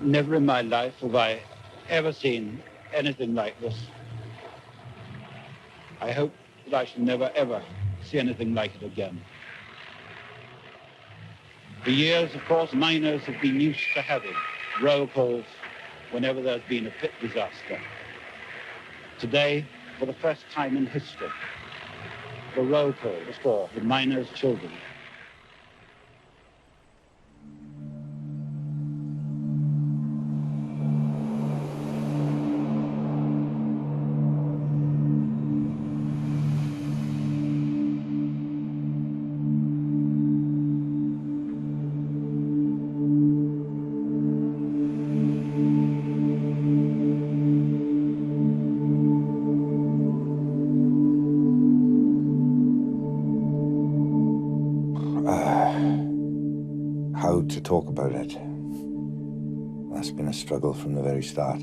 Never in my life have I ever seen anything like this. I hope that I shall never, ever see anything like it again. For years, of course, miners have been used to having roll calls whenever there's been a pit disaster. Today, for the first time in history, the roll call was for the miners' children. How to talk about it. That's been a struggle from the very start.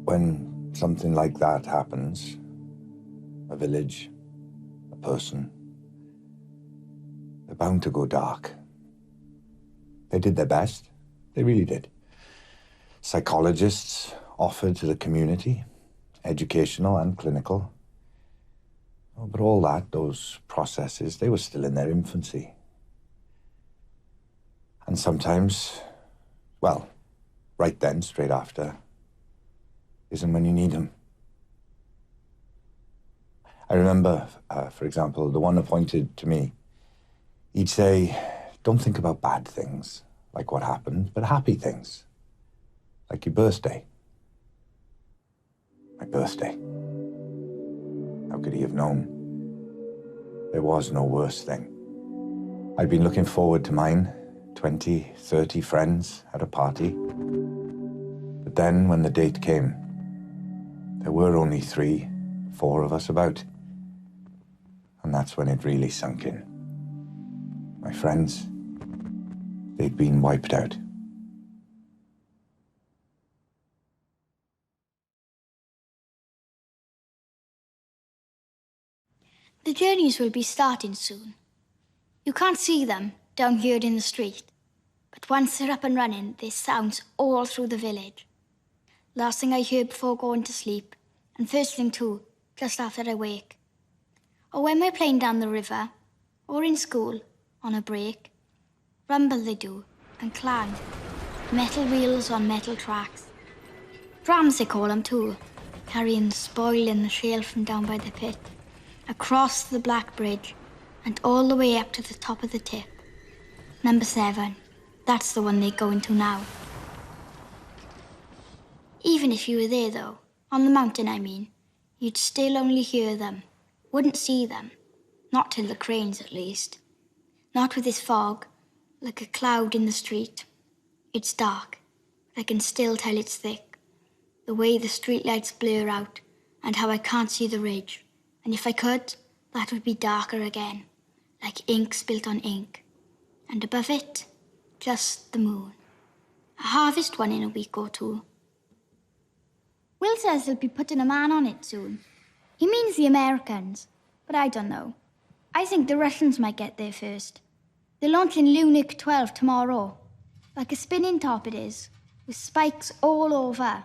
When something like that happens, a village, a person, they're bound to go dark. They did their best. They really did. Psychologists offered to the community, educational and clinical. But all that, those processes, they were still in their infancy. And sometimes, well, right then, straight after, isn't when you need them. I remember, for example, the one appointed to me, he'd say, don't think about bad things, like what happened, but happy things, like your birthday. My birthday. How could he have known? There was no worse thing. I'd been looking forward to mine, 20, 30 friends at a party. But then when the date came, there were only 3, 4 of us about. And that's when it really sunk in. My friends, they'd been wiped out. The journeys will be starting soon. You can't see them down here in the street, but once they're up and running, there's sounds all through the village. Last thing I hear before going to sleep, and first thing too, just after I wake. Or when we're playing down the river, or in school, on a break, rumble they do, and clang, metal wheels on metal tracks. Drams they call them too, carrying the spoil and the shale from down by the pit, across the Black Bridge, and all the way up to the top of the tip. Number 7, that's the one they're going to now. Even if you were there, though, on the mountain, I mean, you'd still only hear them, wouldn't see them. Not till the cranes, at least. Not with this fog, like a cloud in the street. It's dark, but I can still tell it's thick. The way the streetlights blur out, and how I can't see the ridge. And if I could, that would be darker again, like ink spilt on ink. And above it, just the moon. A harvest one in a week or two. Will says they'll be putting a man on it soon. He means the Americans, but I don't know. I think the Russians might get there first. They're launching Lunik 12 tomorrow. Like a spinning top it is, with spikes all over.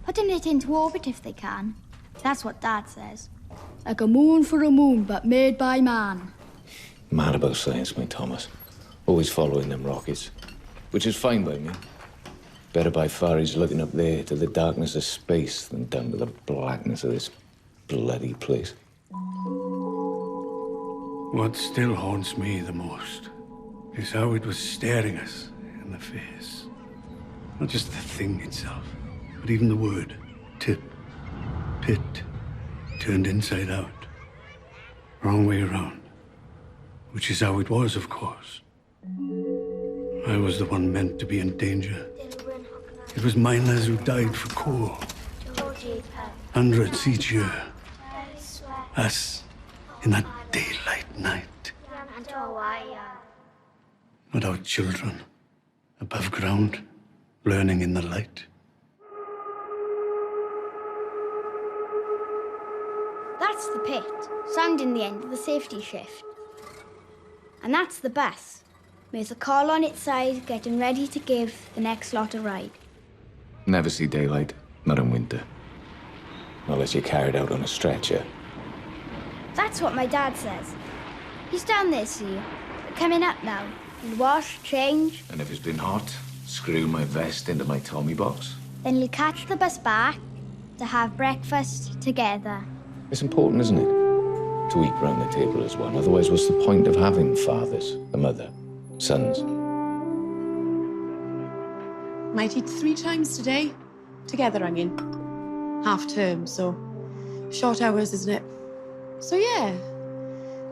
Putting it into orbit if they can. That's what Dad says. Like a moon for a moon, but made by man. Mad about science, my Thomas. Always following them rockets. Which is fine by me. Better by far he's looking up there to the darkness of space than down to the blackness of this bloody place. What still haunts me the most is how it was staring us in the face. Not just the thing itself, but even the word, tip, pit, turned inside out. Wrong way around. Which is how it was, of course. I was the one meant to be in danger. It was miners who died for coal. Hundreds each year. Us, in that daylight night. Not our children, above ground, learning in the light. That's the pit, sounding the end of the safety shift. And that's the bus. with the call on its side, getting ready to give the next lot a ride. Never see daylight, not in winter. Unless you're carried out on a stretcher. That's what my dad says. He's down there, see. Coming up now. He'll wash, change. And if it's been hot, screw my vest into my Tommy box. Then he'll catch the bus back to have breakfast together. It's important, isn't it? To eat round the table as one. Otherwise, what's the point of having fathers, a mother, sons? Might eat 3 times today. Together, I mean. Half term, so short hours, isn't it? So yeah,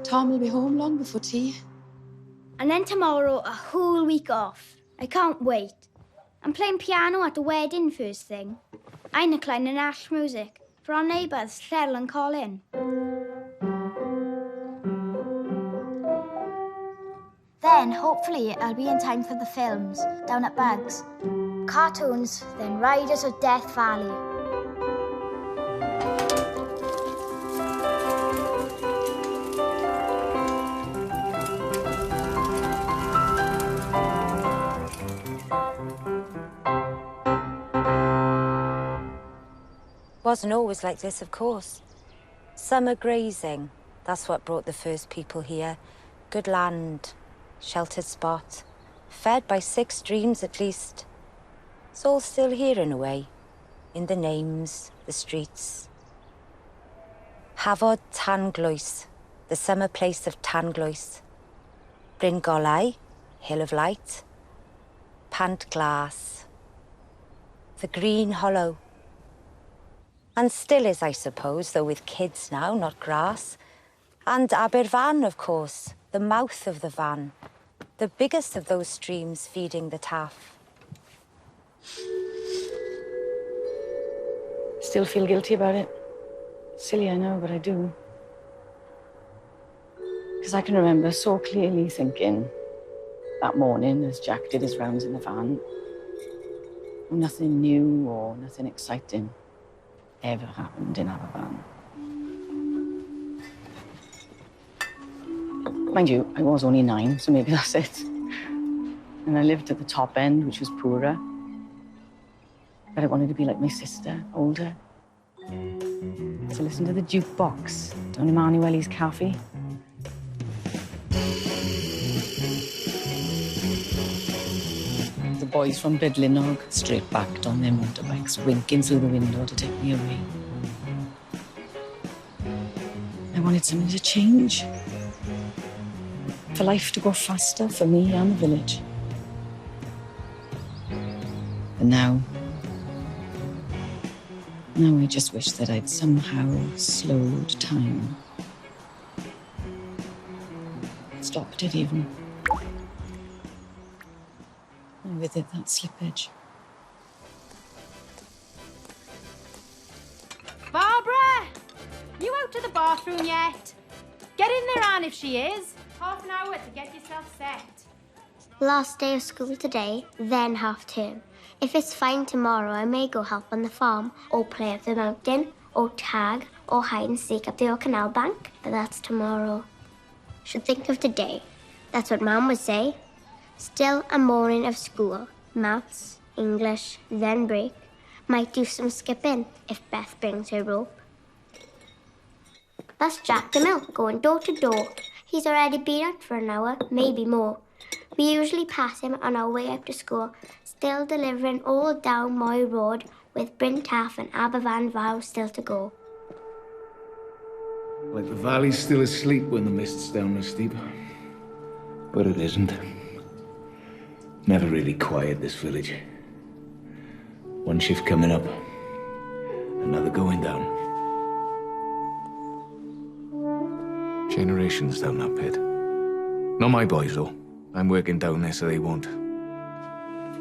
Tom will be home long before tea. And then tomorrow, a whole week off. I can't wait. I'm playing piano at the wedding first thing. I'm inclining Ash music for our neighbours, Cheryl and Colin. Then, hopefully, I'll be in time for the films down at Bugs. Cartoons, then Riders of Death Valley. Wasn't always like this, of course. Summer grazing, that's what brought the first people here. Good land, sheltered spot, fed by 6 streams at least. It's all still here in a way, in the names, the streets. Hafod Tangloes, the summer place of Tangloes. Bryn Golau, Hill of Light. Pant Glass. The Green Hollow. And still is, I suppose, though with kids now, not grass. And Aberfan, of course, the mouth of the Van. The biggest of those streams feeding the Taff. Still feel guilty about it. Silly, I know, but I do. Because I can remember so clearly thinking that morning as Jack did his rounds in the van, nothing new or nothing exciting ever happened in Aberfan. Mind you, I was only 9, so maybe that's it. And I lived at the top end, which was poorer. But I wanted to be like my sister, older. So listen to the jukebox down Emanuele's cafe. The boys from Bidlinog straight backed on their motorbikes, winking through the window to take me away. I wanted something to change. For life to go faster for me and the village. And now I just wish that I'd somehow slowed time. Stopped it even. And with it, that slippage. Barbara! You out to the bathroom yet? Get in there, Anne, if she is. Half an hour to get yourself set. Last day of school today, then half term. If it's fine tomorrow, I may go help on the farm, or play up the mountain, or tag, or hide and seek up the old canal bank. But that's tomorrow. Should think of today. That's what Mum would say. Still a morning of school. Maths, English, then break. Might do some skipping if Beth brings her rope. That's Jack the Milk going door to door. He's already been out for an hour, maybe more. We usually pass him on our way up to school, still delivering all down my road with Bryn Taff and Aberfan vow still to go. Like the valley's still asleep when the mist's down the steep. But it isn't. Never really quiet, this village. One shift coming up, another going down. Generations down that pit. Not my boys, though. I'm working down there so they won't.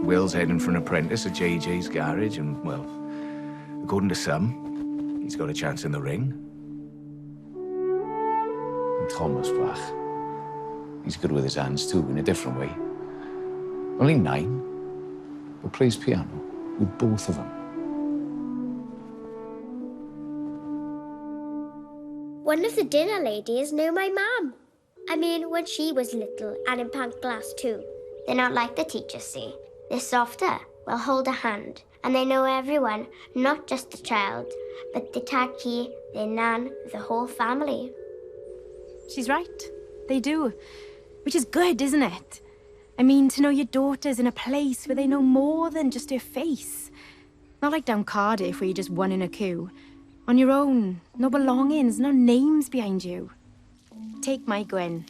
Will's heading for an apprentice at JJ's garage, and, well, according to some, he's got a chance in the ring. And Thomas, Bach, he's good with his hands too, in a different way. Only 9, but plays piano with both of them. One of the dinner ladies knew my mum. I mean, when she was little and in pant glass too. They're not like the teachers say. They're softer. We'll hold a hand. And they know everyone, not just the child, but the taki, their nan, the whole family. She's right. They do. Which is good, isn't it? I mean, to know your daughter's in a place where they know more than just her face. Not like down Cardiff where you're just one in a queue. On your own. No belongings, no names behind you. Take my Gwyn.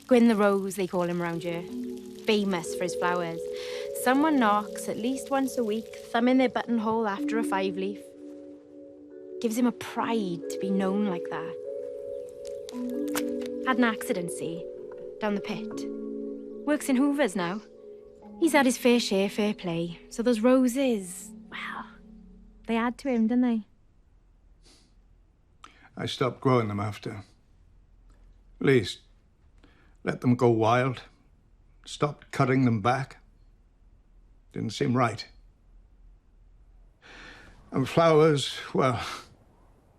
Gwyn the Rose, they call him round here. Famous for his flowers. Someone knocks at least once a week, thumb in their buttonhole after a 5-leaf. Gives him a pride to be known like that. Had an accident, see, down the pit. Works in Hoover's now. He's had his fair share, fair play. So those roses, well, they add to him, didn't they? I stopped growing them after. At least, let them go wild. Stopped cutting them back. Didn't seem right. And flowers, well,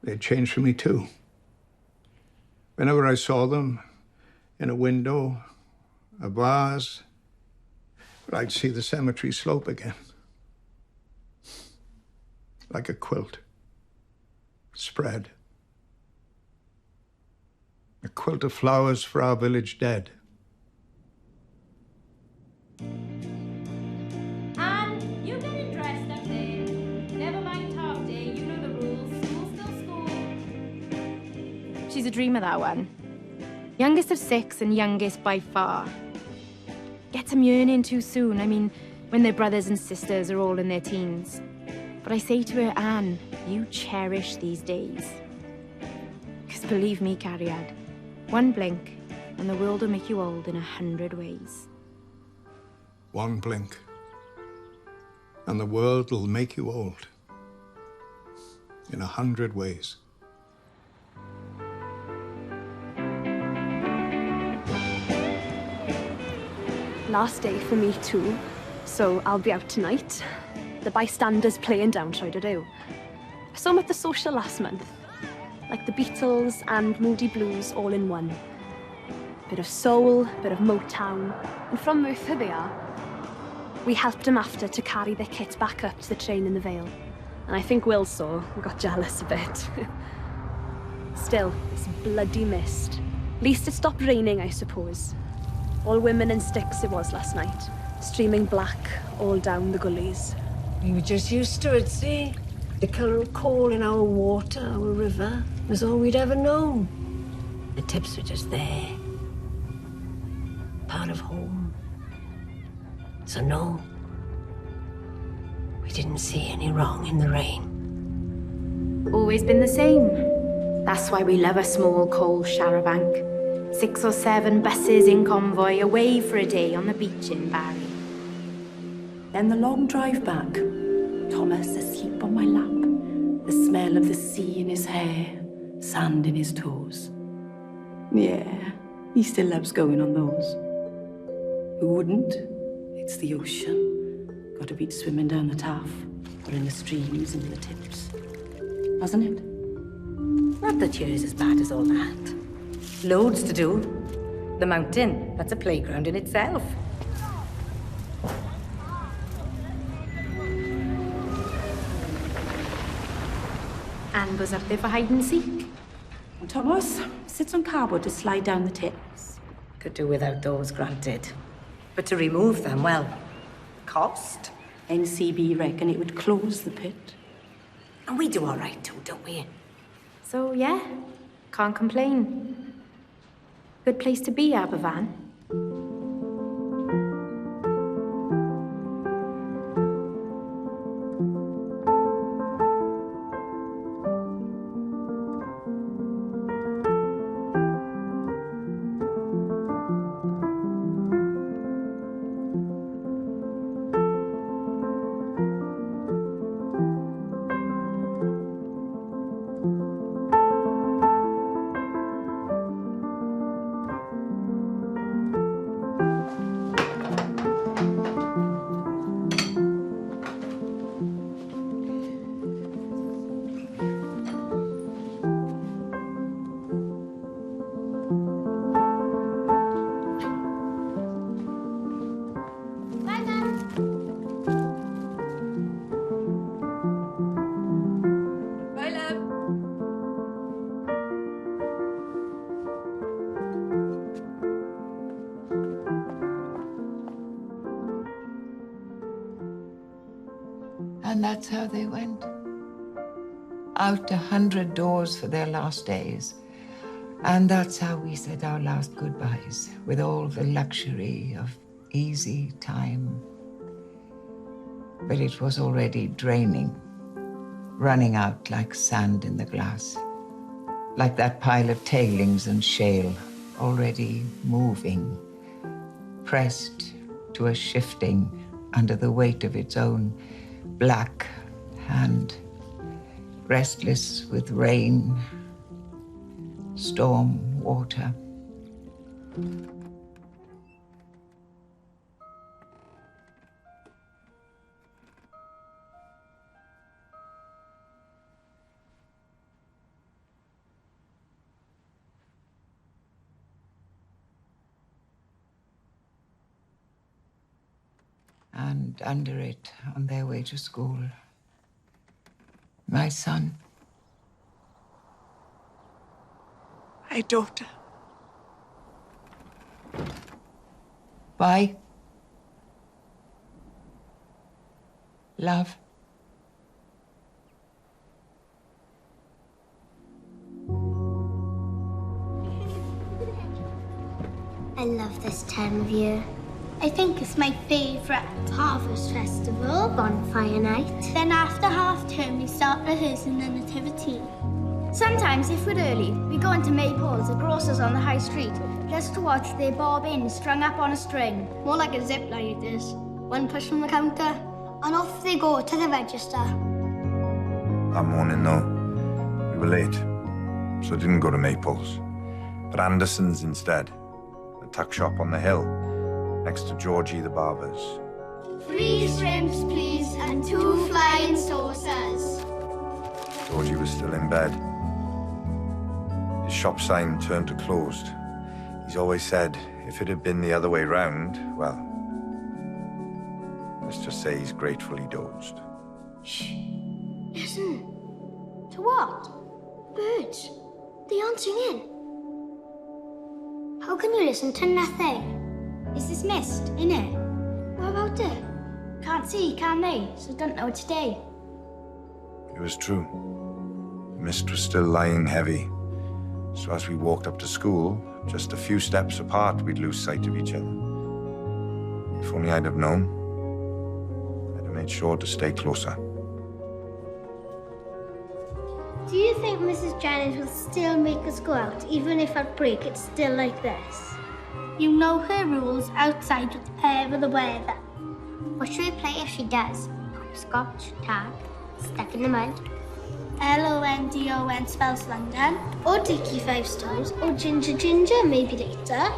they changed for me too. Whenever I saw them, in a window, a vase, I'd see the cemetery slope again. Like a quilt. Spread. A quilt of flowers for our village dead. And you getting dressed up there. Never mind half day, you know the rules. School's still school. She's a dreamer, that one. Youngest of 6 and youngest by far. Gets them yearning too soon. I mean, when their brothers and sisters are all in their teens. But I say to her, Anne, you cherish these days. Because believe me, Cariad, one blink and the world will make you old in 100 ways. One blink, and the world will make you old. In 100 ways. Last day for me too, so I'll be out tonight. The bystanders playing down tried to do. I saw them at the social last month. Like the Beatles and Moody Blues all in one. Bit of soul, bit of Motown, and from Merthyr they are. We helped them after to carry their kit back up to the train in the Vale. And I think Will saw and got jealous a bit. Still, it's bloody mist. At least it stopped raining, I suppose. All women in sticks it was last night, streaming black all down the gullies. We were just used to it, see? The colour of coal in our water, our river, was all we'd ever known. The tips were just there. Part of home. So no, we didn't see any wrong in the rain. Always been the same. That's why we love a small coal charabanc. 6 or 7 buses in convoy away for a day on the beach in Barry. Then the long drive back. Thomas asleep on my lap. The smell of the sea in his hair, sand in his toes. Yeah, he still loves going on those. Who wouldn't? It's the ocean. Got to beat swimming down the Taff, or in the streams and the tips. Hasn't it? Not that yours is as bad as all that. Loads to do. The mountain, that's a playground in itself. Anne goes up there for hide and seek. And Thomas sits on cardboard to slide down the tips. Could do without those, granted. But to remove them, well, cost. NCB reckon it would close the pit. And we do all right too, don't we? So, yeah, can't complain. Good place to be, Aberfan. And that's how they went. Out 100 doors for their last days. And that's how we said our last goodbyes, with all the luxury of easy time. But it was already draining, running out like sand in the glass, like that pile of tailings and shale already moving, pressed to a shifting under the weight of its own black hand, restless with rain, storm, water. And under it, on their way to school, my son. My daughter. Why? Love. I love this time of year. I think it's my favourite. Harvest festival, bonfire night. Then after half term, we start rehearsing the nativity. Sometimes, if we're early, we go into Maples, the grocer's on the high street, just to watch their bobbin strung up on a string. More like a zip line it is. One push from the counter, and off they go to the register. That morning, though, we were late, so I didn't go to Maples, but Anderson's instead, a tuck shop on the hill, next to Georgie the barber's. 3 shrimps, please, and 2 flying saucers. Georgie was still in bed. His shop sign turned to closed. He's always said, if it had been the other way round, well, let's just say he's gratefully dozed. Shh. Listen. To what? Birds. They aren't singing. How can you listen to nothing? Is this mist, innit? What about it? Can't see, can they? So don't know it's day. It was true. The mist was still lying heavy. So as we walked up to school, just a few steps apart, we'd lose sight of each other. If only I'd have known, I'd have made sure to stay closer. Do you think Mrs. Jennings will still make us go out, even if at break it's still like this? You know her rules outside whatever the weather. What should we play if she does? Hopscotch, tag, stuck in the mud. LONDON spells London. Or Dicky 5 Stones. Or Ginger Ginger, maybe later.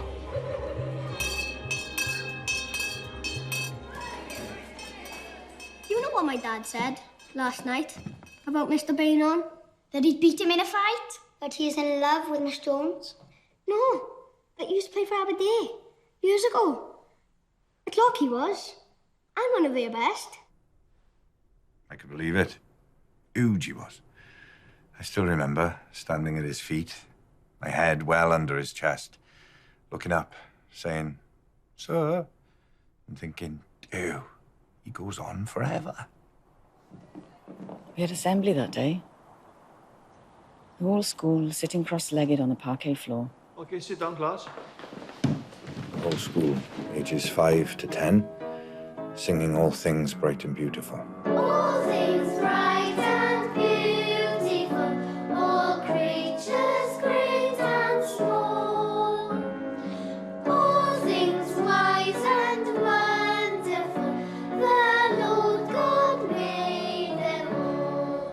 You know what my dad said last night about Mr. Bainon? That he'd beat him in a fight? That he is in love with Miss Jones? No, that he used to play for Aberdeen years ago. At Lock he was. I'm one of their best. I could believe it. Huge he was. I still remember standing at his feet, my head well under his chest, looking up, saying, "Sir," and thinking, ew, he goes on forever. We had assembly that day. The whole school sitting cross-legged on the parquet floor. Okay, sit down, class. The whole school, ages 5 to 10, singing all things bright and beautiful. All things bright and beautiful, all creatures great and small, all things wise and wonderful, the Lord God made them all.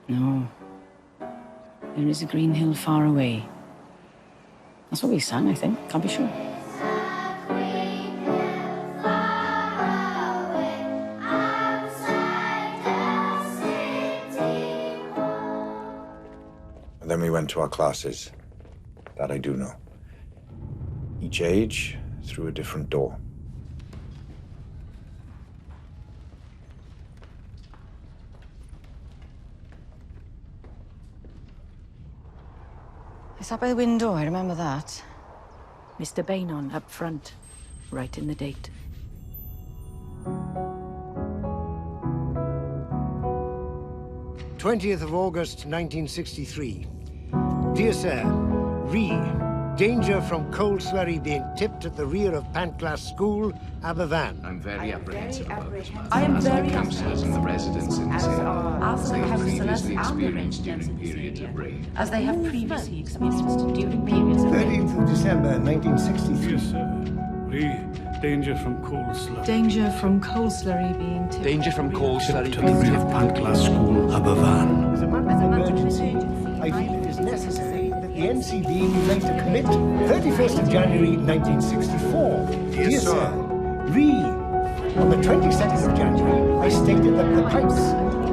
No. There is a green hill far away. That's what we sang, I think. Can't be sure. And then we went to our classes. That I do know. Each age through a different door. I sat by the window, I remember that. Mr. Bainon up front, right in the date. 20th of August, 1963. Dear Sir, danger from coal slurry being tipped at the rear of Pantglas School, Aberfan. I'm very apprehensive about this matter. I am as very the councillors and the residents in this area, as they have previously experienced during periods of rain. As they have previously experienced during periods of 13th of December, 1963. Yes, sir. Danger from coal slurry. Danger from coal slurry being tipped. Danger from coal slurry To the rear of Pantglas School, Aberfan. As a matter of emergency, I feel it is necessary that the NCB be made to commit 31st of January 1964. Dear Sir, on the 22nd of January, I stated that the pipes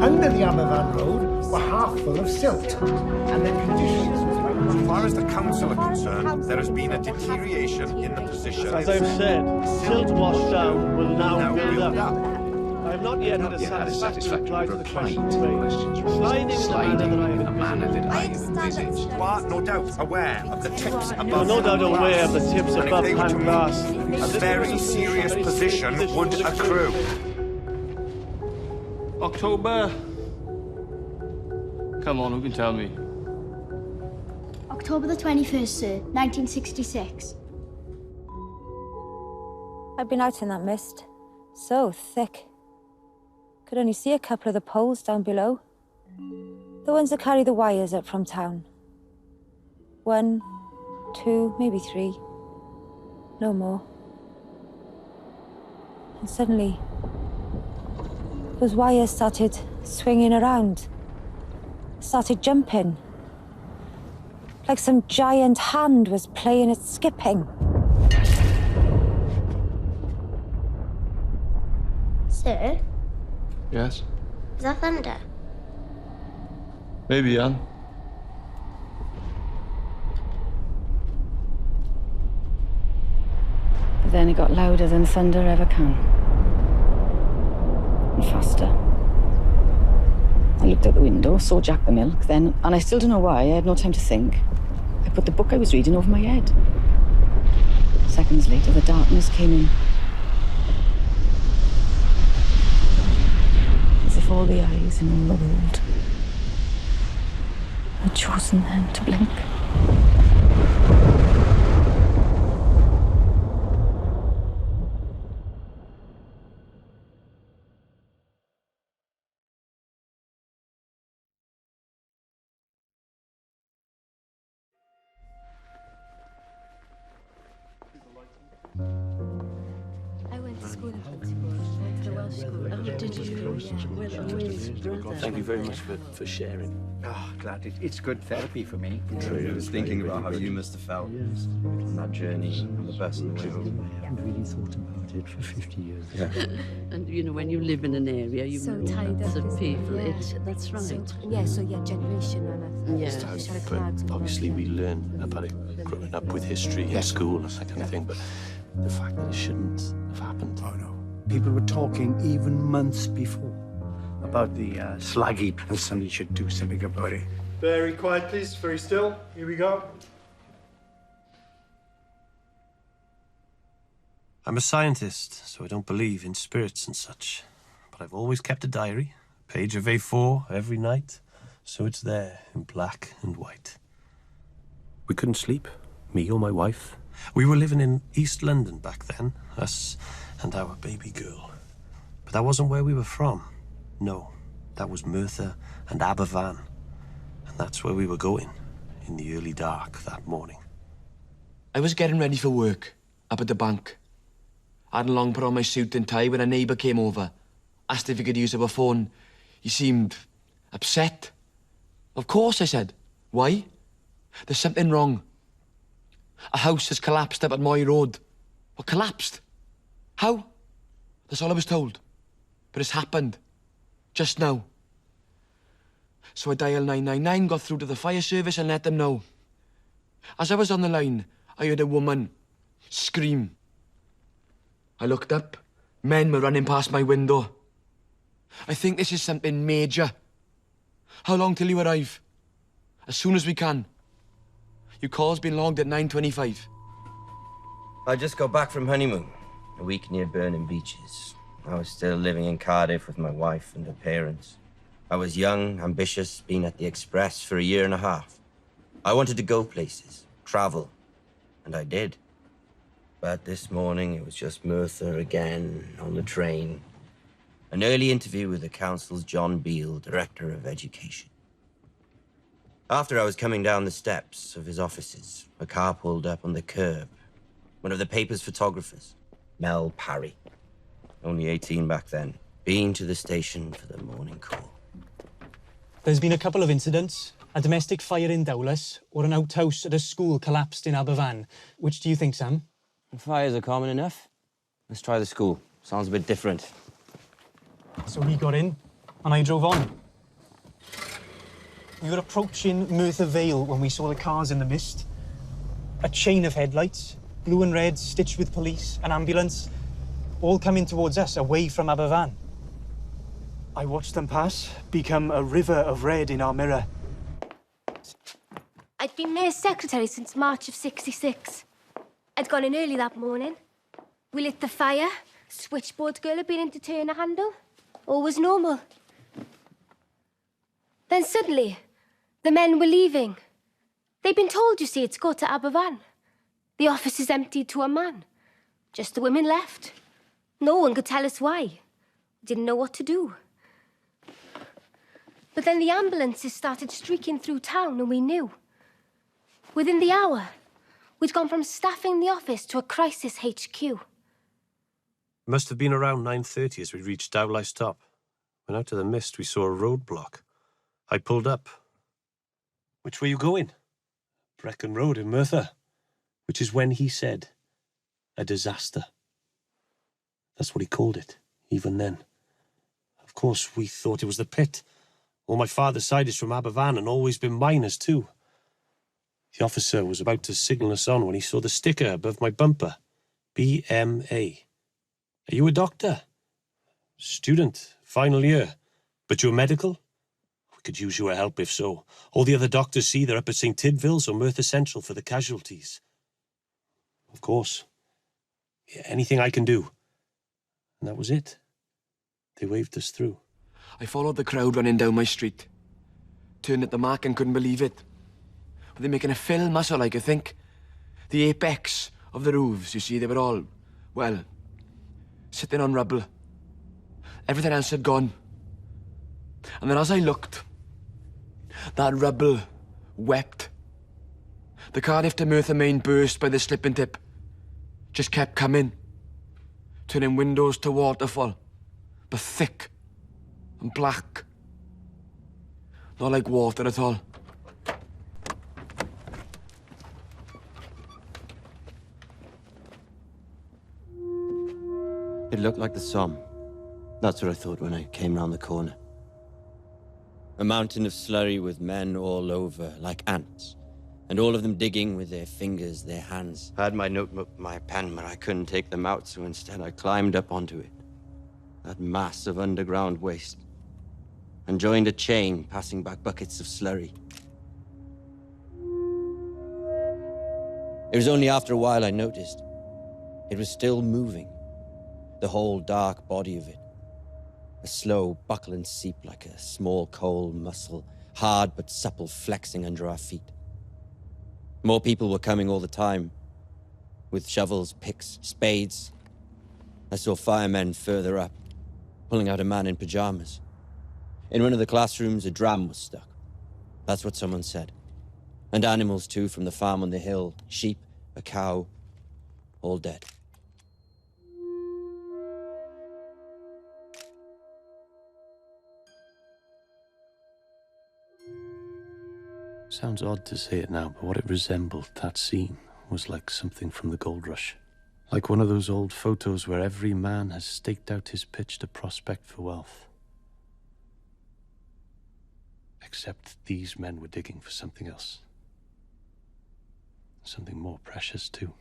under the Aberfan Road were half full of silt, and that conditions... As far as the council are concerned, there has been a deterioration in the position. As I've said, silt washed down will now build up. I have not yet had a satisfactory reply to the questions raised. Sliding in the manner that I have envisaged. You are no doubt aware of the tips above You're no doubt aware of the tips and above if they were to Pantglas. move, a very serious position would accrue. October. Come on, who can tell me? October the 21st, sir, 1966. I've been out in that mist. So thick. Could only see a couple of the poles down below. The ones that carry the wires up from town. 1, 2, maybe 3. No more. And suddenly, those wires started swinging around. Started jumping. Like some giant hand was playing it skipping. Sir, Yes? is that thunder? Maybe, Anne. But then it got louder than thunder ever can. And faster. I looked out the window, saw Jack the Milk, then, and I still don't know why, I had no time to think. I put the book I was reading over my head. Seconds later, the darkness came in. As if all the eyes in all the world had chosen them to blink. I went to school in Huntington. The Welsh school. Oh, did you? With Owen's brother. Thank you very much for sharing. Oh, glad. It's good therapy for me. I was thinking about how you must have felt on that journey on the bus on the way home. I haven't really thought about it for 50 years. Yeah. And you know, when you live in an area, you So meet tied lots up of with people. it, That's right. generation and Yeah. It's how, but obviously we learn about it growing up with history in school and that kind of thing, but the fact that it shouldn't have happened. Oh, no. People were talking even months before about the slag heap, and somebody should do something about it. Very quiet, please. Very still. Here we go. I'm a scientist, so I don't believe in spirits and such. But I've always kept a diary, a page of A4 every night, so it's there in black and white. We couldn't sleep, me or my wife. We were living in East London back then, us and our baby girl. But that wasn't where we were from. No, that was Merthyr and Aberfan. And that's where we were going, in the early dark that morning. I was getting ready for work, up at the bank. I hadn't long put on my suit and tie when a neighbour came over, asked if he could use our phone. He seemed upset. Of course, I said. Why? There's something wrong. A house has collapsed up at Moy Road. What, collapsed? How? That's all I was told. But it's happened. Just now. So I dialed 999, got through to the fire service and let them know. As I was on the line, I heard a woman scream. I looked up. Men were running past my window. I think this is something major. How long till you arrive? As soon as we can. Your call's been logged at 9:25. I just got back from honeymoon, a week near Burning Beaches. I was still living in Cardiff with my wife and her parents. I was young, ambitious, been at the Express for a year and a half. I wanted to go places, travel, and I did. But this morning, it was just Merthyr again on the train. An early interview with the council's John Beale, Director of Education. After I was coming down the steps of his offices, a car pulled up on the curb. One of the paper's photographers, Mel Parry. Only 18 back then. Been to the station for the morning call. There's been a couple of incidents. A domestic fire in Dowlais, or an outhouse at a school collapsed in Aberfan. Which do you think, Sam? Fires are common enough. Let's try the school. Sounds a bit different. So we got in, and I drove on. We were approaching Merthyr Vale when we saw the cars in the mist. A chain of headlights, blue and red, stitched with police, an ambulance, all coming towards us, away from Aberfan. I watched them pass, become a river of red in our mirror. I'd been Mayor's secretary since March of '66. I'd gone in early that morning. We lit the fire. Switchboard girl had been in to turn a handle. All was normal. Then suddenly, the men were leaving. They'd been told, you see, to go to Aberfan. The office is emptied to a man. Just the women left. No one could tell us why. We didn't know what to do. But then the ambulances started streaking through town and we knew. Within the hour, we'd gone from staffing the office to a crisis HQ. It must have been around 9:30 as we reached Dowlais Top. When out of the mist, we saw a roadblock. I pulled up. Which way are you going? Brecon Road in Merthyr, which is when he said, a disaster. That's what he called it, even then. Of course, we thought it was the pit. All my father's side is from Aberfan and always been miners too. The officer was about to signal us on when he saw the sticker above my bumper. BMA. Are you a doctor? Student, final year. But you're medical? We could use your help if so. All the other doctors see they're up at St. Tidvil's or Merthyr Central for the casualties. Of course. Yeah, anything I can do. And that was it. They waved us through. I followed the crowd running down my street. Turned at the mark and couldn't believe it. Were they making a film or so, like, I think? The apex of the roofs, you see, they were all, well, sitting on rubble. Everything else had gone. And then as I looked, that rubble wept. The Cardiff to Merthyr main burst by the slipping tip. Just kept coming. Turning windows to waterfall. But thick and black. Not like water at all. It looked like the Somme. That's what I thought when I came round the corner. A mountain of slurry with men all over, like ants. And all of them digging with their fingers, their hands. I had my notebook, my pen, but I couldn't take them out, so instead I climbed up onto it. That mass of underground waste. And joined a chain passing back buckets of slurry. It was only after a while I noticed. It was still moving. The whole dark body of it. A slow buckle and seep like a small coal muscle, hard but supple flexing under our feet. More people were coming all the time, with shovels, picks, spades. I saw firemen further up, pulling out a man in pajamas. In one of the classrooms, a dram was stuck. That's what someone said. And animals too from the farm on the hill, sheep, a cow, all dead. Sounds odd to say it now, but what it resembled, that scene, was like something from the Gold Rush. Like one of those old photos where every man has staked out his pitch to prospect for wealth. Except these men were digging for something else. Something more precious, too.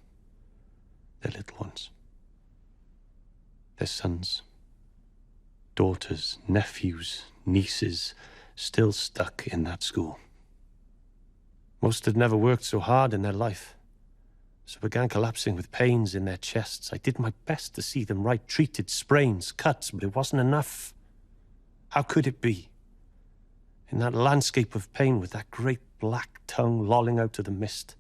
Their little ones. Their sons, daughters, nephews, nieces, still stuck in that school. Most had never worked so hard in their life, so began collapsing with pains in their chests. I did my best to see them right, treated sprains, cuts, but it wasn't enough. How could it be? in that landscape of pain with that great black tongue lolling out of the mist.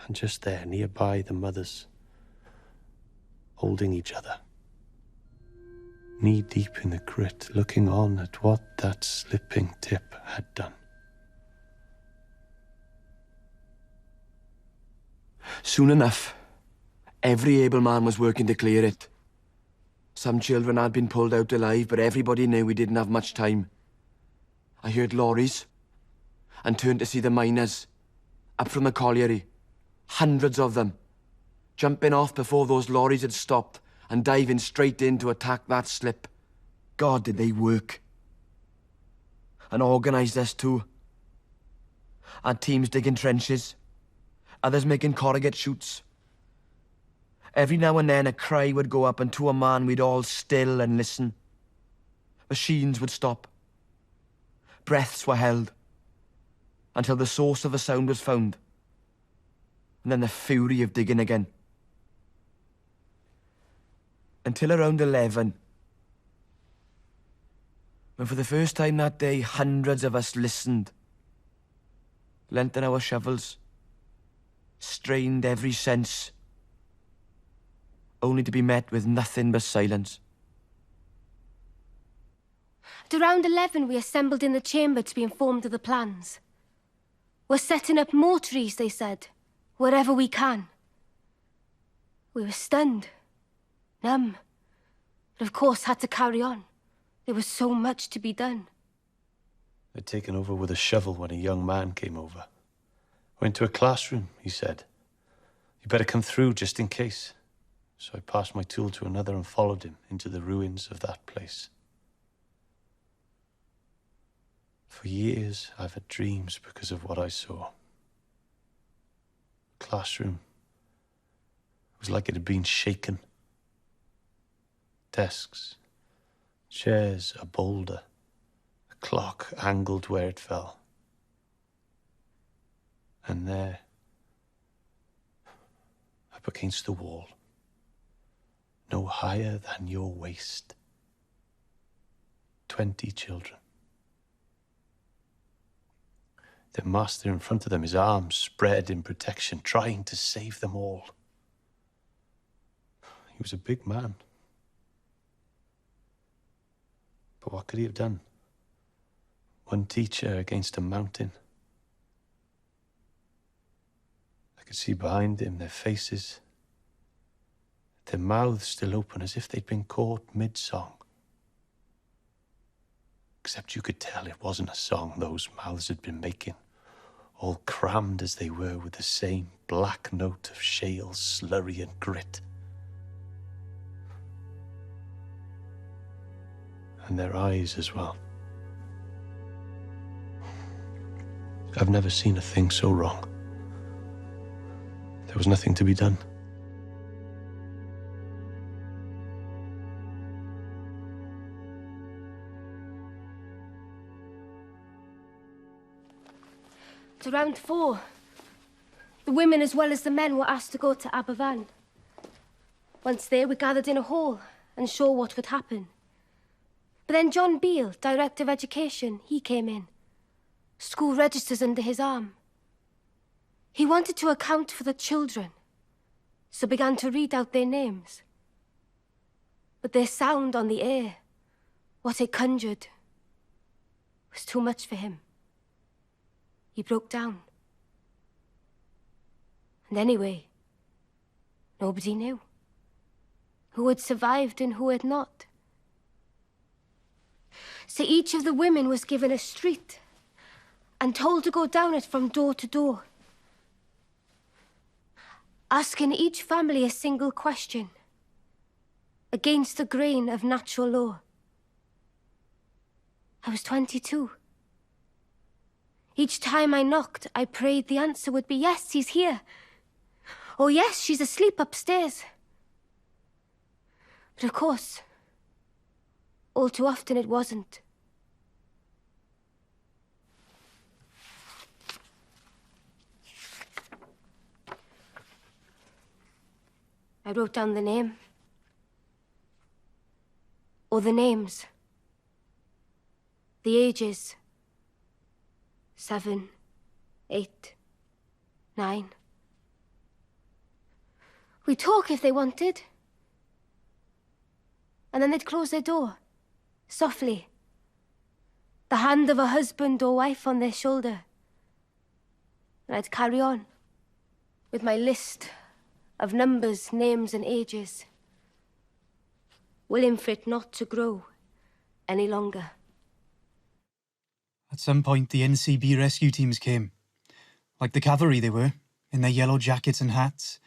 And just there, nearby, the mothers, holding each other, knee-deep in the grit, looking on at what that slipping tip had done. Soon enough, every able man was working to clear it. Some children had been pulled out alive, but everybody knew we didn't have much time. I heard lorries and turned to see the miners up from the colliery, hundreds of them, jumping off before those lorries had stopped and diving straight in to attack that slip. God, did they work. And organised us too. Had teams digging trenches, others making corrugate chutes. Every now and then a cry would go up, and to a man we'd all still and listen. Machines would stop. Breaths were held until the source of the sound was found. And then the fury of digging again. Until around 11, when for the first time that day hundreds of us listened, leant on our shovels, strained every sense, only to be met with nothing but silence. At around 11, we assembled in the chamber to be informed of the plans. We're setting up more trees, they said, wherever we can. We were stunned, numb, but of course had to carry on. There was so much to be done. I'd taken over with a shovel when a young man came over. Went to a classroom, he said. You better come through just in case. So I passed my tool to another and followed him into the ruins of that place. For years, I've had dreams because of what I saw. The classroom. It was like it had been shaken. Desks, chairs, a boulder, a clock angled where it fell. And there, up against the wall, no higher than your waist, 20 children. Their master in front of them, his arms spread in protection, trying to save them all. He was a big man. But what could he have done? One teacher against a mountain. I could see behind him their faces, their mouths still open as if they'd been caught mid-song. Except you could tell it wasn't a song those mouths had been making, all crammed as they were with the same black note of shale, slurry and grit. And their eyes as well. I've never seen a thing so wrong. There was nothing to be done. At around 4, the women as well as the men were asked to go to Aberfan. Once there, we gathered in a hall and saw what would happen. But then John Beale, Director of Education, he came in. School registers under his arm. He wanted to account for the children, so began to read out their names. But their sound on the air, what it conjured, was too much for him. He broke down. And anyway, nobody knew who had survived and who had not. So each of the women was given a street and told to go down it from door to door, asking each family a single question against the grain of natural law. I was 22. Each time I knocked, I prayed the answer would be yes, he's here. Or yes, she's asleep upstairs. But of course, all too often it wasn't. I wrote down the name. Or the names. The ages. 7, 8, 9. We'd talk if they wanted. And then they'd close their door, softly. The hand of a husband or wife on their shoulder. And I'd carry on with my list of numbers, names, and ages, willing for it not to grow any longer. At some point, the NCB rescue teams came. Like the cavalry they were, in their yellow jackets and hats.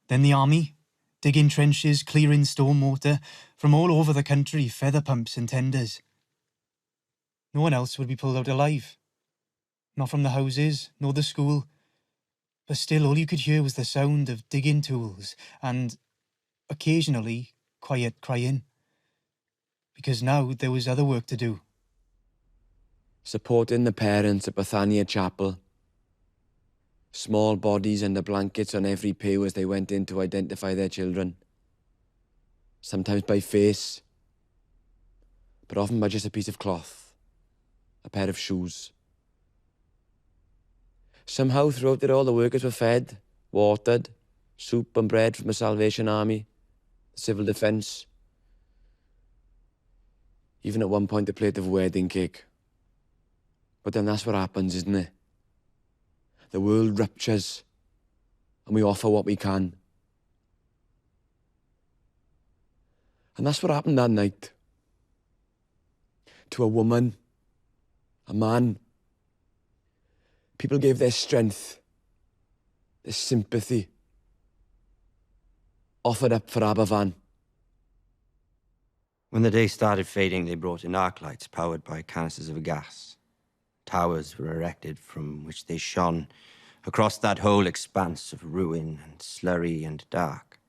Then the army, digging trenches, clearing stormwater, from all over the country, feather pumps and tenders. No one else would be pulled out alive. Not from the houses, nor the school. But still, all you could hear was the sound of digging tools and, occasionally, quiet crying. Because now there was other work to do. Supporting the parents at Bethania Chapel. Small bodies under blankets on every pew as they went in to identify their children. Sometimes by face, but often by just a piece of cloth, a pair of shoes. Somehow throughout it all the workers were fed, watered, soup and bread from the Salvation Army, the Civil Defence. Even at one point a plate of wedding cake. But then that's what happens, isn't it? The world ruptures, and we offer what we can. And that's what happened that night. To a woman, a man. People gave their strength, their sympathy, offered up for Aberfan. When the day started fading, they brought in arc lights powered by canisters of gas. Towers were erected from which they shone across that whole expanse of ruin and slurry and dark.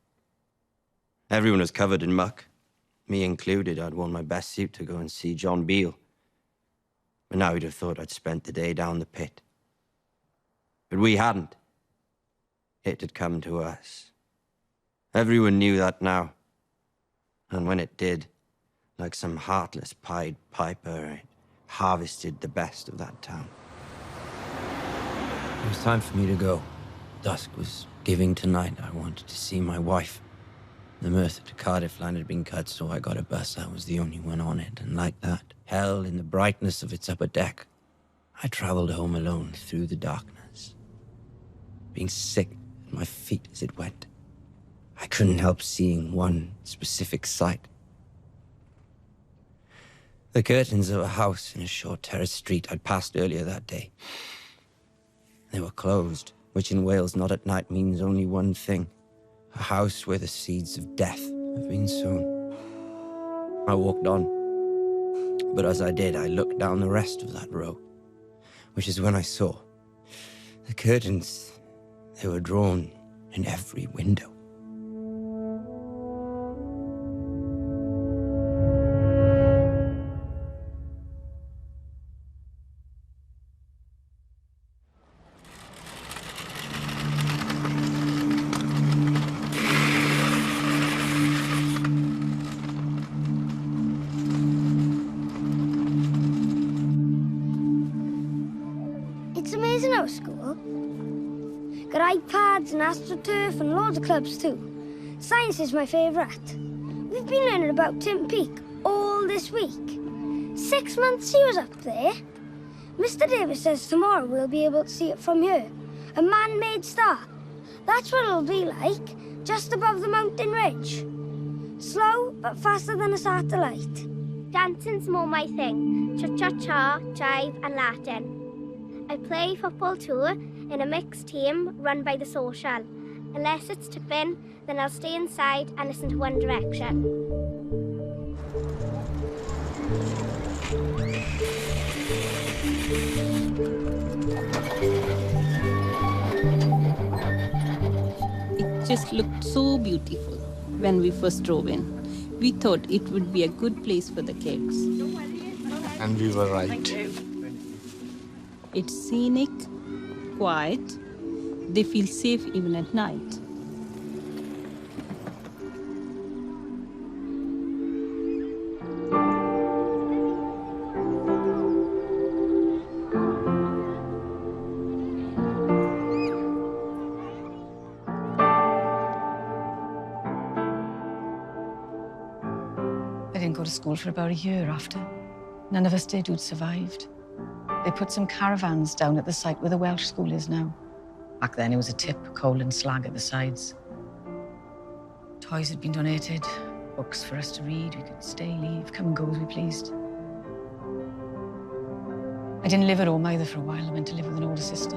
Everyone was covered in muck, me included. I'd worn my best suit to go and see John Beale. But now he'd have thought I'd spent the day down the pit. But we hadn't. It had come to us. Everyone knew that now. And when it did, like some heartless Pied Piper, it harvested the best of that town. It was time for me to go. Dusk was giving to night. I wanted to see my wife. The Merthyr to Cardiff line had been cut, so I got a bus. I was the only one on it, and like that, held in the brightness of its upper deck, I travelled home alone through the darkness, being sick at my feet as it went. I couldn't help seeing one specific sight. The curtains of a house in a short terrace street I'd passed earlier that day. They were closed, which in Wales not at night means only one thing. A house where the seeds of death have been sown. I walked on, but as I did, I looked down the rest of that row, which is when I saw the curtains. They were drawn in every window. It's amazing our school. Got iPads and AstroTurf and loads of clubs too. Science is my favourite. We've been learning about Tim Peake all this week. 6 months he was up there. Mr. Davis says tomorrow we'll be able to see it from here. A man-made star. That's what it'll be like, just above the mountain ridge. Slow, but faster than a satellite. Dancing's more my thing. Cha-cha-cha, jive and Latin. I play football too in a mixed team run by the social. Unless it's tipping, then I'll stay inside and listen to One Direction. It just looked so beautiful when we first drove in. We thought it would be a good place for the kids. And we were right. It's scenic, quiet. They feel safe even at night. didn't go to school for about a year after. None of us did who'd survived. They put some caravans down at the site where the Welsh school is now. Back then, it was a tip, coal and slag at the sides. Toys had been donated, books for us to read. We could stay, leave, come and go as we pleased. I didn't live at home either for a while. I went to live with an older sister.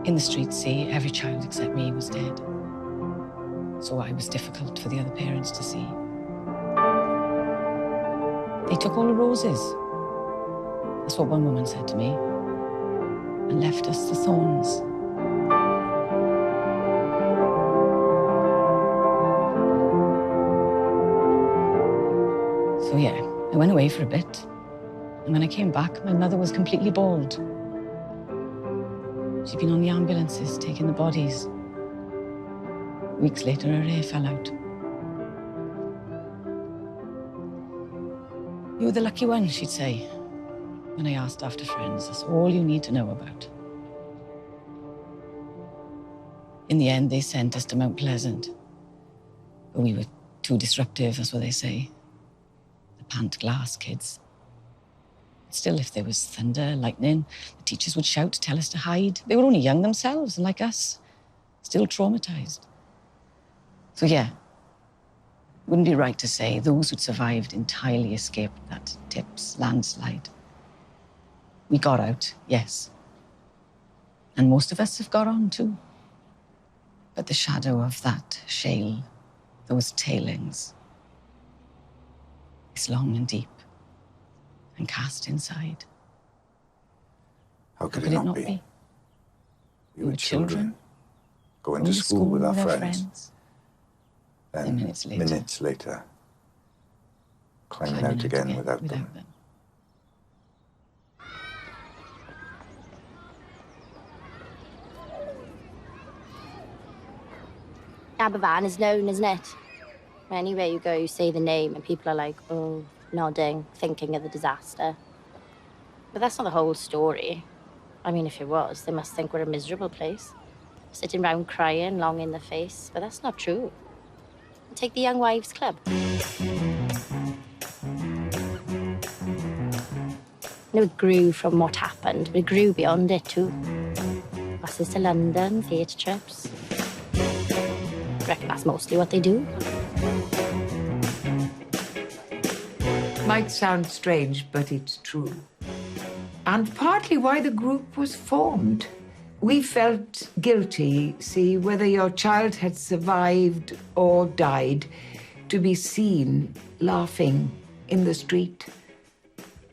In the streets, see, every child except me was dead. So I was difficult for the other parents to see. They took all the roses. That's what one woman said to me. And left us the thorns. So yeah, I went away for a bit. And when I came back, my mother was completely bald. She'd been on the ambulances, taking the bodies. Weeks later, her hair fell out. You were the lucky one, she'd say. When I asked after friends, that's all you need to know about. In the end, they sent us to Mount Pleasant. But we were too disruptive, that's what they say. The pant glass kids. Still, if there was thunder, lightning, the teachers would shout to tell us to hide. They were only young themselves, and like us, still traumatized. So yeah, it wouldn't be right to say those who'd survived entirely escaped that Tips landslide. We got out, yes. And most of us have got on too. But the shadow of that shale, those tailings, is long and deep and cast inside. How could it not be? We were children, going to school with our friends. Then, minutes later, climbing out again without them. Aberfan is known, isn't it? Anywhere you go, you say the name and people are like, oh, nodding, thinking of the disaster. But that's not the whole story. I mean, if it was, they must think we're a miserable place. Sitting round crying, long in the face. But that's not true. Take the Young Wives Club. No, it grew from what happened, but it grew beyond it too. Buses to London, theatre trips. I reckon that's mostly what they do. Might sound strange, but it's true. And partly why the group was formed. We felt guilty, see, whether your child had survived or died, to be seen laughing in the street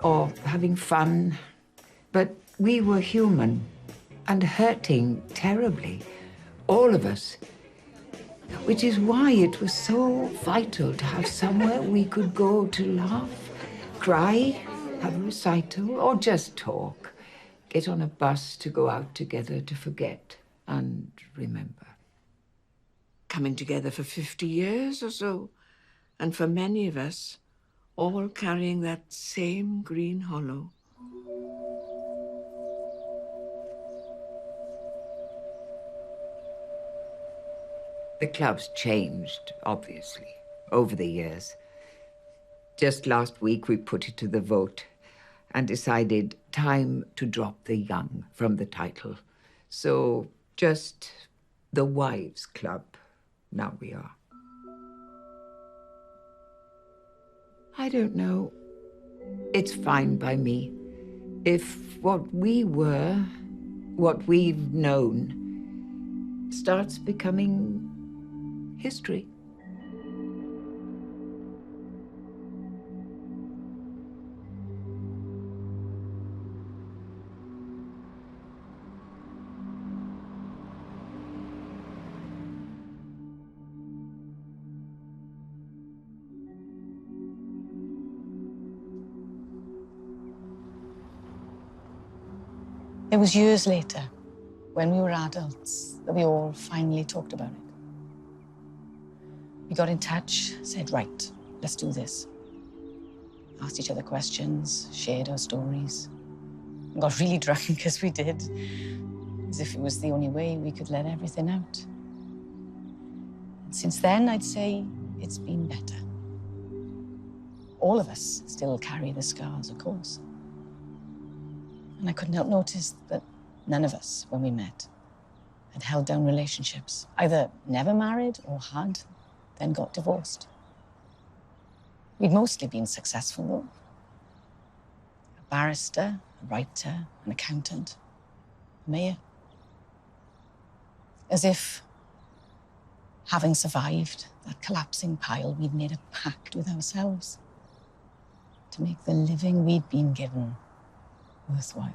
or having fun. But we were human and hurting terribly, all of us. Which is why it was so vital to have somewhere we could go to laugh, cry, have a recital, or just talk. Get on a bus to go out together to forget and remember. Coming together for 50 years or so, and for many of us, all carrying that same green hollow. The club's changed, obviously, over the years. Just last week, we put it to the vote and decided time to drop the young from the title. So just the Wives Club, now we are. I don't know. It's fine by me. If what we were, what we've known, starts becoming history. It was years later, when we were adults, that we all finally talked about it. We got in touch, said, right, let's do this. Asked each other questions, shared our stories, and got really drunk as we did, as if it was the only way we could let everything out. And since then, I'd say it's been better. All of us still carry the scars, of course. And I couldn't help notice that none of us, when we met, had held down relationships. Either never married or had, then got divorced. We'd mostly been successful, though. A barrister, a writer, an accountant, a mayor. As if, having survived that collapsing pile, we'd made a pact with ourselves to make the living we'd been given worthwhile.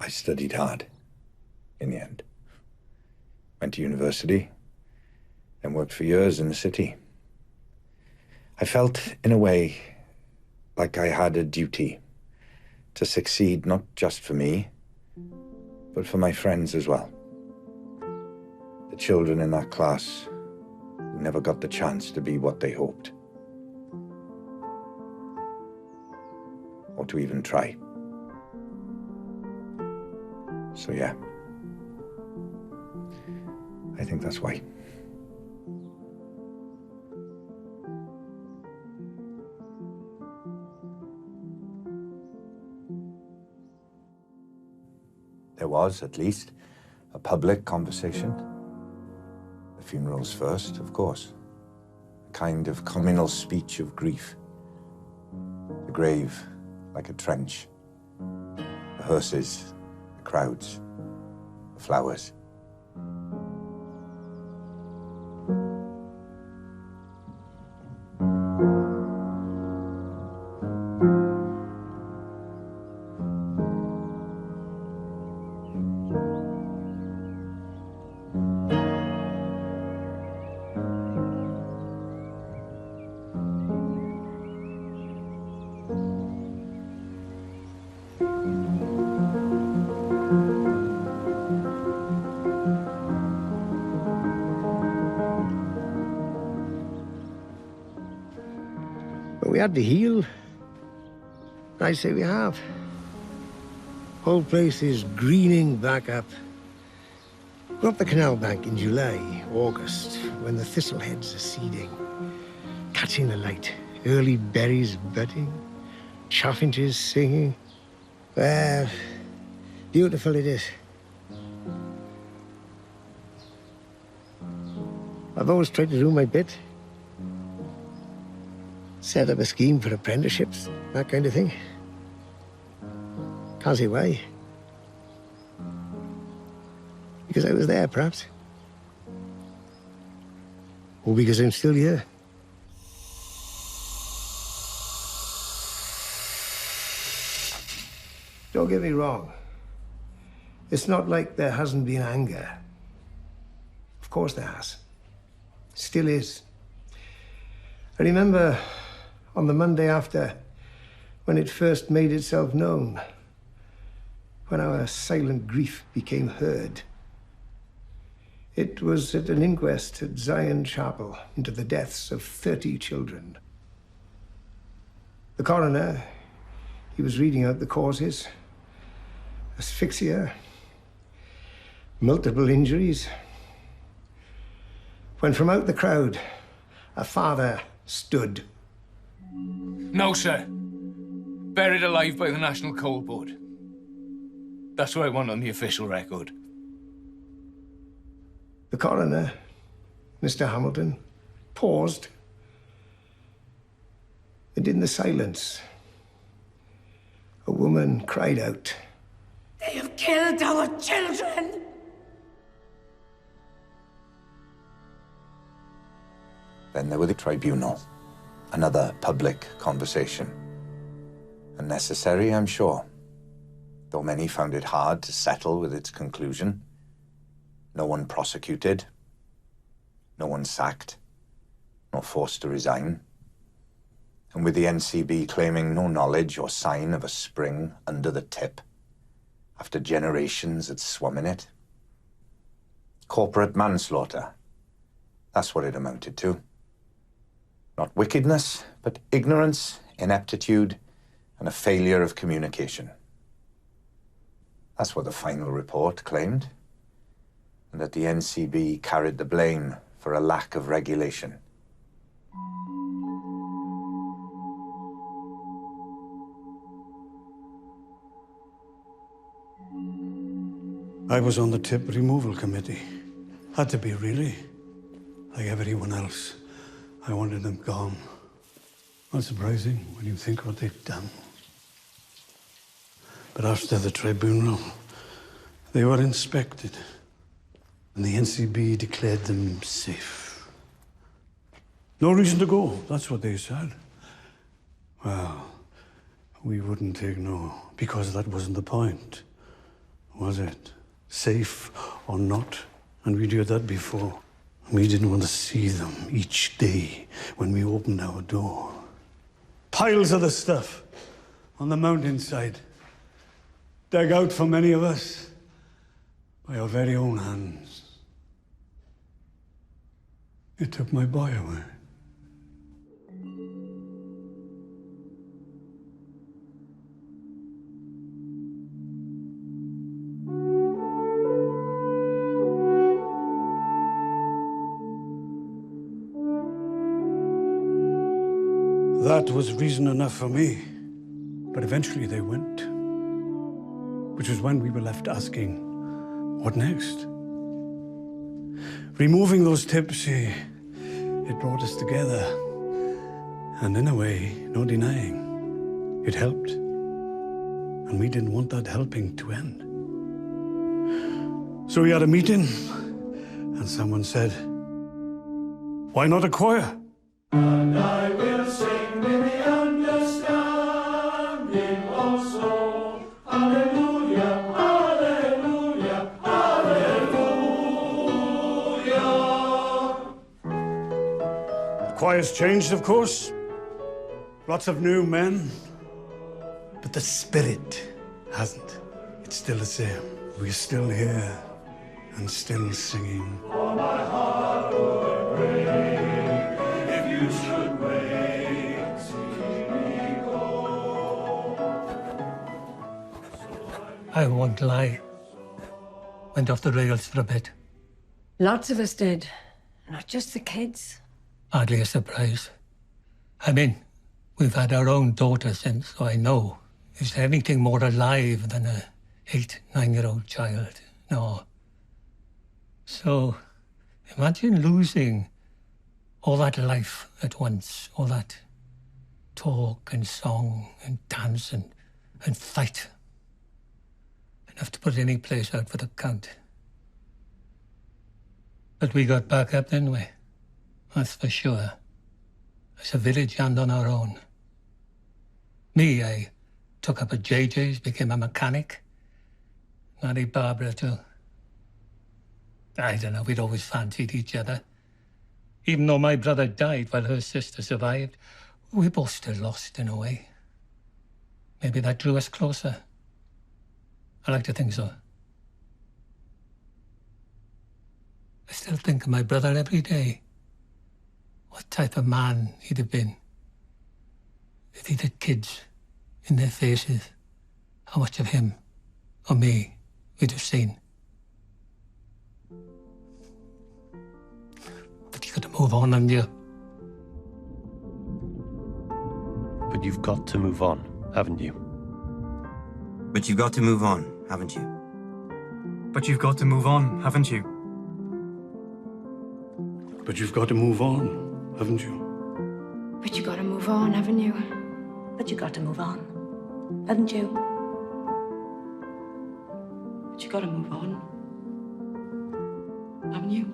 I studied hard, in the end. Went to university, then worked for years in the city. I felt, in a way, like I had a duty to succeed not just for me, but for my friends as well. The children in that class who never got the chance to be what they hoped. Or to even try. So yeah, I think that's why. There was, at least, a public conversation. The funerals first, of course. A kind of communal speech of grief. The grave, like a trench. The hearses, the crowds, the flowers. We had to heal. I say we have. Whole place is greening back up. We're up the canal bank in July, August, when the thistleheads are seeding, catching the light, early berries budding, chaffinches singing. Well, beautiful it is. I've always tried to do my bit. Set up a scheme for apprenticeships, that kind of thing. Can't see why. Because I was there, perhaps. Or because I'm still here. Don't get me wrong. It's not like there hasn't been anger. Of course there has. Still is. I remember on the Monday after, when it first made itself known, when our silent grief became heard. It was at an inquest at Zion Chapel into the deaths of 30 children. The coroner, he was reading out the causes. Asphyxia, multiple injuries. When from out the crowd, a father stood. No, sir. Buried alive by the National Coal Board. That's what I want on the official record. The coroner, Mr. Hamilton, paused. And in the silence, a woman cried out, "They have killed our children!" Then there were the tribunal. Another public conversation. Unnecessary, I'm sure. Though many found it hard to settle with its conclusion. No one prosecuted. No one sacked. Nor forced to resign. And with the NCB claiming no knowledge or sign of a spring under the tip, after generations had swum in it. Corporate manslaughter. That's what it amounted to. Not wickedness, but ignorance, ineptitude, and a failure of communication. That's what the final report claimed. And that the NCB carried the blame for a lack of regulation. I was on the tip removal committee. Had to be, really. Like everyone else. I wanted them gone. Not surprising when you think what they've done. But after the tribunal, they were inspected. And the NCB declared them safe. No reason to go, that's what they said. Well, we wouldn't take no, because that wasn't the point, was it? Safe or not, and we did that before. We didn't want to see them each day when we opened our door. Piles of the stuff on the mountainside, dug out for many of us by our very own hands. It took my boy away. That was reason enough for me. But eventually they went. Which was when we were left asking, what next? Removing those tips, it brought us together. And in a way, no denying, it helped. And we didn't want that helping to end. So we had a meeting, and someone said, why not a choir? And I will sing with the understanding also. Hallelujah, hallelujah, hallelujah. The choir's changed, of course. Lots of new men. But the spirit hasn't. It's still the same. We're still here and still singing. For my heart would break if you should wait, see me go. I won't lie. Went off the rails for a bit. Lots of us did. Not just the kids. Hardly a surprise. I mean, we've had our own daughter since, so I know. Is there anything more alive than a 8, 9-year-old child? No. So, imagine losing all that life at once, all that talk and song and dance and fight. Enough to put any place out for the count. But we got back up, didn't we? That's for sure. As a village and on our own. Me, I took up at JJ's, became a mechanic. Married Barbara too. I don't know, we'd always fancied each other. Even though my brother died while her sister survived, we both still lost in a way. Maybe that drew us closer. I like to think so. I still think of my brother every day. What type of man he'd have been if he'd had kids in their faces. How much of him or me we'd have seen. But you got to move on, haven't you? But you've got to move on, haven't you? But you've got to move on, haven't you? But you've got to move on, haven't you? But you've got to move on, haven't you? But you gotta move on, haven't you? But you got to move on, haven't you? But you got to move on, haven't you?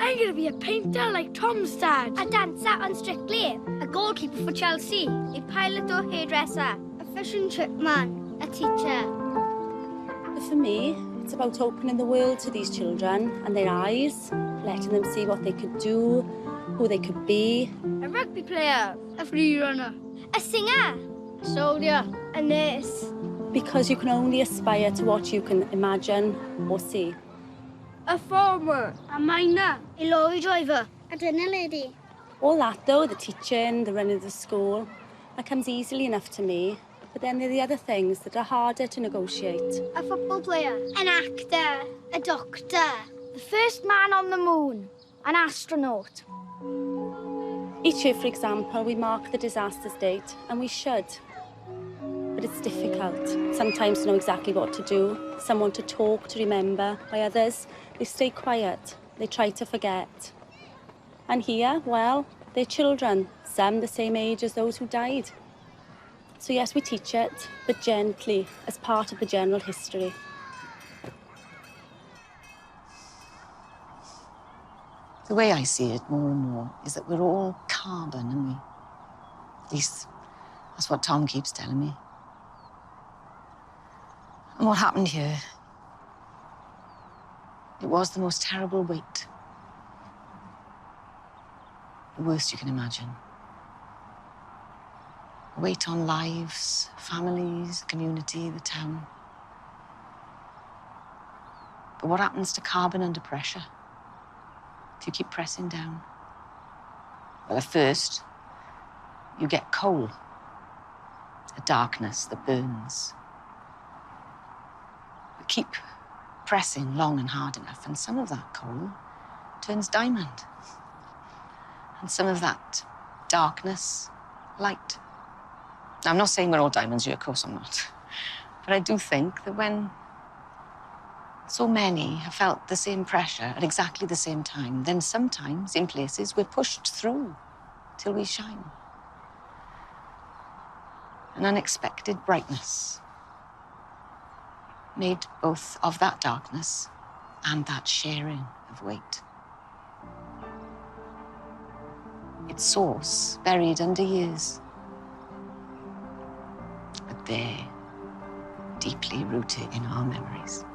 I'm gonna be a painter like Tom's dad. A dancer on Strictly. A goalkeeper for Chelsea. A pilot or hairdresser. A fish and chip man. A teacher. For me, it's about opening the world to these children and their eyes, letting them see what they could do, who they could be. A rugby player. A free runner. A singer. A soldier. A nurse. Because you can only aspire to what you can imagine or see. A farmer. A miner. A lorry driver. I don't know, lady. All that, though, the teaching, the running of the school, that comes easily enough to me. But then there are the other things that are harder to negotiate. A football player. An actor. A doctor. The first man on the moon. An astronaut. Each year, for example, we mark the disaster's date, and we should. But it's difficult. Sometimes to know exactly what to do, someone to talk, to remember. By others, they stay quiet. They try to forget. And here, well, they're children, some the same age as those who died. So yes, we teach it, but gently, as part of the general history. The way I see it more and more is that we're all carbon, aren't we? At least that's what Tom keeps telling me. And what happened here, it was the most terrible weight. The worst you can imagine. A weight on lives, families, community, the town. But what happens to carbon under pressure? If you keep pressing down? Well, at first, you get coal. A darkness that burns. But keep pressing long and hard enough, and some of that coal turns diamond. And some of that darkness, light. Now, I'm not saying we're all diamonds here, of course I'm not. But I do think that when so many have felt the same pressure at exactly the same time, then sometimes, in places, we're pushed through till we shine. An unexpected brightness, made both of that darkness and that sharing of weight. Its source buried under years, but there, deeply rooted in our memories.